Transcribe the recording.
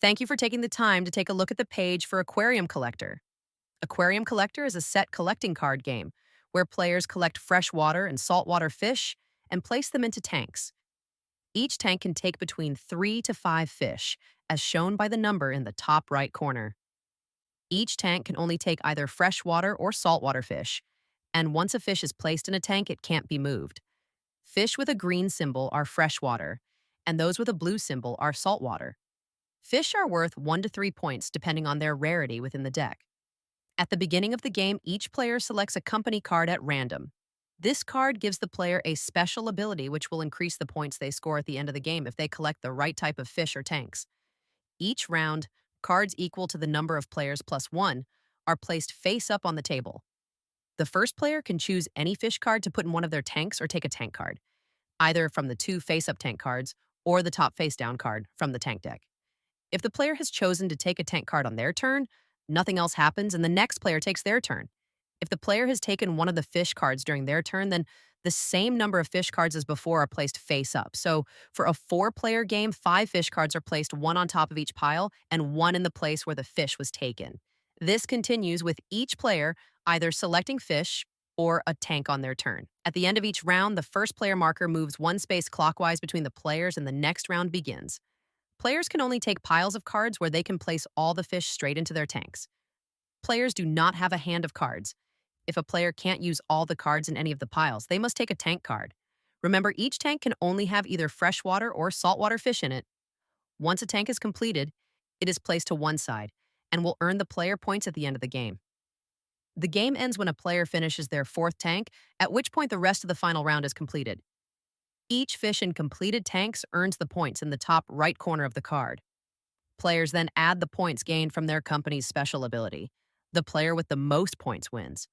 Thank you for taking the time to take a look at the page for Aquarium Collector. Aquarium Collector is a set collecting card game where players collect freshwater and saltwater fish and place them into tanks. Each tank can take between 3 to 5 fish, as shown by the number in the top right corner. Each tank can only take either freshwater or saltwater fish, and once a fish is placed in a tank, it can't be moved. Fish with a green symbol are freshwater, and those with a blue symbol are saltwater. Fish are worth 1 to 3 points depending on their rarity within the deck. At the beginning of the game, each player selects a company card at random. This card gives the player a special ability which will increase the points they score at the end of the game if they collect the right type of fish or tanks. Each round, cards equal to the number of players plus 1 are placed face up on the table. The first player can choose any fish card to put in one of their tanks or take a tank card, either from the 2 face-up tank cards or the top face-down card from the tank deck. If the player has chosen to take a tank card on their turn, nothing else happens and the next player takes their turn. If the player has taken one of the fish cards during their turn, then the same number of fish cards as before are placed face up. So for a 4-player game, 5 fish cards are placed one on top of each pile and one in the place where the fish was taken. This continues with each player either selecting fish or a tank on their turn. At the end of each round, the first player marker moves 1 space clockwise between the players and the next round begins. Players can only take piles of cards where they can place all the fish straight into their tanks. Players do not have a hand of cards. If a player can't use all the cards in any of the piles, they must take a tank card. Remember, each tank can only have either freshwater or saltwater fish in it. Once a tank is completed, it is placed to one side and will earn the player points at the end of the game. The game ends when a player finishes their 4th tank, at which point the rest of the final round is completed. Each fish in completed tanks earns the points in the top right corner of the card. Players then add the points gained from their company's special ability. The player with the most points wins.